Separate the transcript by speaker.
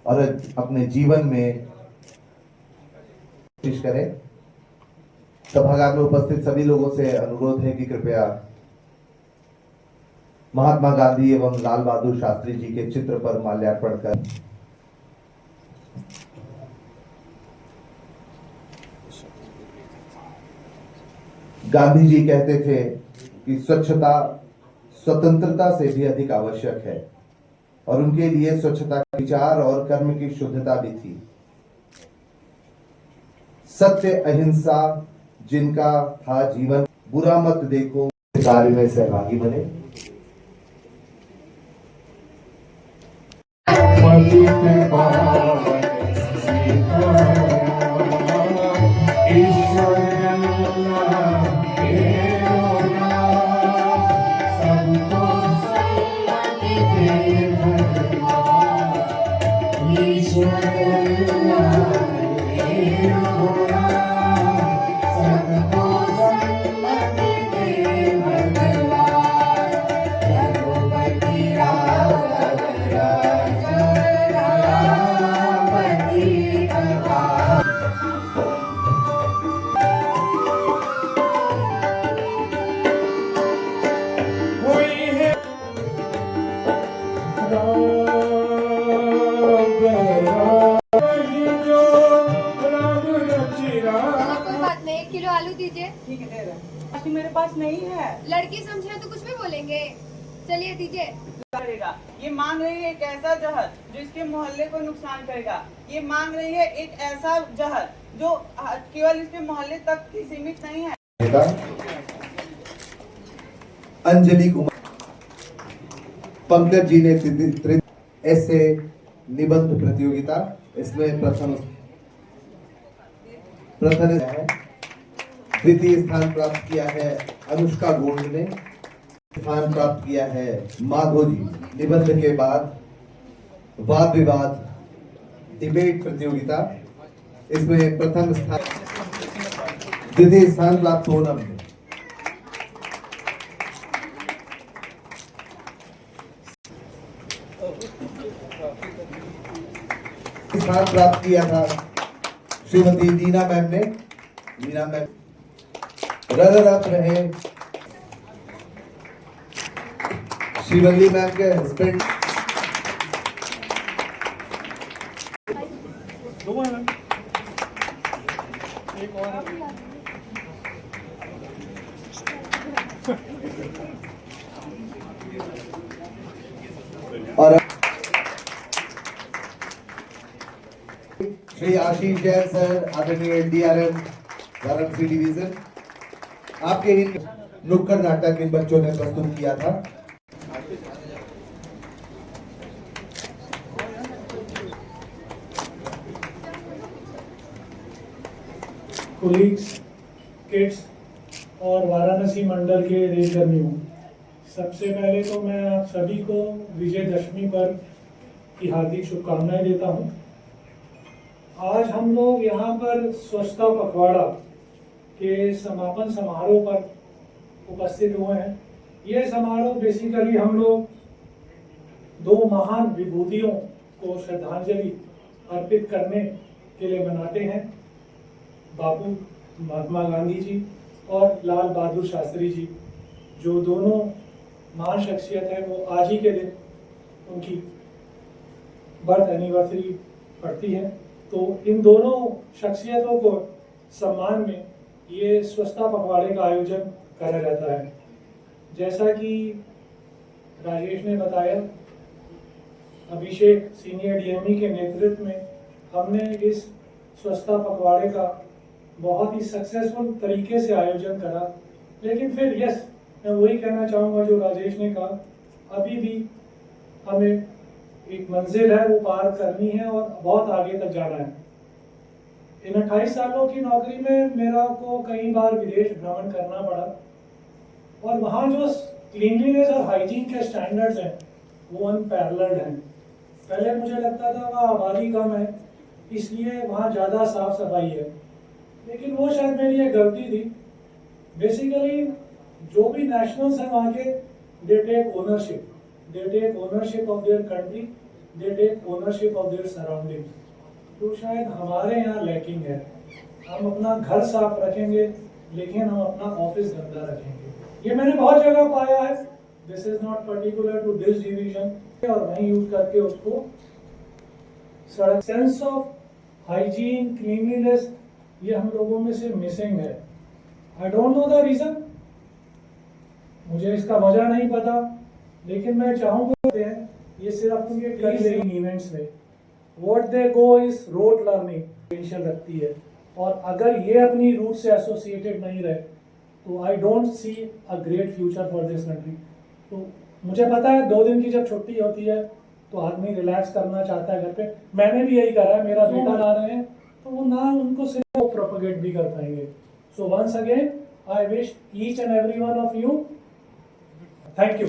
Speaker 1: और अपने जीवन में कोशिश करें। सभागार में उपस्थित सभी लोगों से अनुरोध है कि कृपया महात्मा गांधी एवं लाल बहादुर शास्त्री जी के चित्र पर माल्यार्पण कर। गांधी जी कहते थे कि स्वच्छता स्वतंत्रता से भी अधिक आवश्यक है और उनके लिए स्वच्छता विचार और कर्म की शुद्धता भी थी। सत्य अहिंसा जिनका था जीवन, बुरा मत देखो, कार्य में सहभागी बने।
Speaker 2: किलो आलू दीजिए।
Speaker 3: ठीक है, दे रहे। मेरे पास नहीं है।
Speaker 2: लड़की समझे तो कुछ भी बोलेंगे। चलिए दीजिए।
Speaker 3: करेगा। ये मांग रही है एक ऐसा जहर जो इसके मोहल्ले को नुकसान करेगा। ये मांग रही है एक ऐसा जहर जो केवल इसके मोहल्ले तक ही सीमित नहीं है।
Speaker 1: अंजलि कुमार, पंकज जी ने ऐसे निबंध प्रतियोगिता, इसमें प्रथम है। द्वितीय स्थान प्राप्त किया है अनुष्का गोल्ड ने। स्थान प्राप्त किया है माधो जी। निबंध के बाद वाद विवाद डिबेट प्रतियोगिता, इसमें प्रथम स्थान, द्वितीय स्थान प्राप्त सोनम ने। स्थान प्राप्त किया था श्रीमती नीना मैम ने। नीना मैम रनर अप रहे शिवल्ली मैम के हस्बैंड और श्री आशीष जैन सर, आदरणीय डीआरएम वाराणसी डिवीजन, आपके ही नुक्कड़ नाटक इन बच्चों ने प्रस्तुत किया था।
Speaker 4: कोलीग्स, किड्स और वाराणसी मंडल के रेलकर्मियों, सबसे पहले तो मैं आप सभी को विजयदशमी पर की हार्दिक शुभकामनाएं देता हूं। आज हम लोग यहाँ पर स्वच्छता पखवाड़ा के समापन समारोह पर उपस्थित हुए हैं। यह समारोह बेसिकली हम लोग दो महान विभूतियों को श्रद्धांजलि अर्पित करने के लिए मनाते हैं, बापू महात्मा गांधी जी और लाल बहादुर शास्त्री जी, जो दोनों महान शख्सियत है। वो आज ही के दिन उनकी बर्थ एनिवर्सरी पड़ती है, तो इन दोनों शख्सियतों को सम्मान में ये स्वच्छता पखवाड़े का आयोजन करा जाता है। जैसा कि राजेश ने बताया, अभिषेक सीनियर डीएमई के नेतृत्व में हमने इस स्वच्छता पखवाड़े का बहुत ही सक्सेसफुल तरीके से आयोजन करा। लेकिन फिर मैं वही कहना चाहूँगा जो राजेश ने कहा, अभी भी हमें एक मंजिल है वो पार करनी है और बहुत आगे तक जाना है। इन 28 सालों की नौकरी में मेरा को कई बार विदेश भ्रमण करना पड़ा और वहाँ जो क्लीनलीनेस और हाइजीन के स्टैंडर्ड्स हैं वो अनपैरेलल्ड हैं। पहले मुझे लगता था वहाँ आबादी कम है इसलिए वहाँ ज़्यादा साफ सफाई है, लेकिन वो शायद मेरी एक गलती थी। बेसिकली जो भी नेशनल्स हैं वहाँ के, they take ownership of their country, they take ownership of their surroundings, तो शायद हमारे यहाँ लैकिंग है। हम अपना घर साफ रखेंगे लेकिन हम अपना ऑफिस गंदा रखेंगे। ये मैंने बहुत जगह पाया है, this is not particular to this division, और वहीं यूज करके उसको सड़क सेंस ऑफ हाइजीन क्लीनलीनेस ये हम लोगों में से मिसिंग है। I don't know the reason, मुझे इसका वजह नहीं पता, लेकिन मैं चाहूंगा ये सिर्फ ये इन इवेंट्स में what they go is road learning potential रखती है, और अगर ये अपनी रूट से एसोसिएटेड नहीं रहे तो I don't see a great future for this country. तो मुझे पता है 2 दिन की जब छुट्टी होती है तो आदमी रिलैक्स करना चाहता है घर पे, मैंने भी यही करा है, मेरा बेटा ला रहे हैं तो वो ना उनको सिर्फ प्रोपोगेट भी कर पाएंगे। So once again I wish each and every one of you thank you.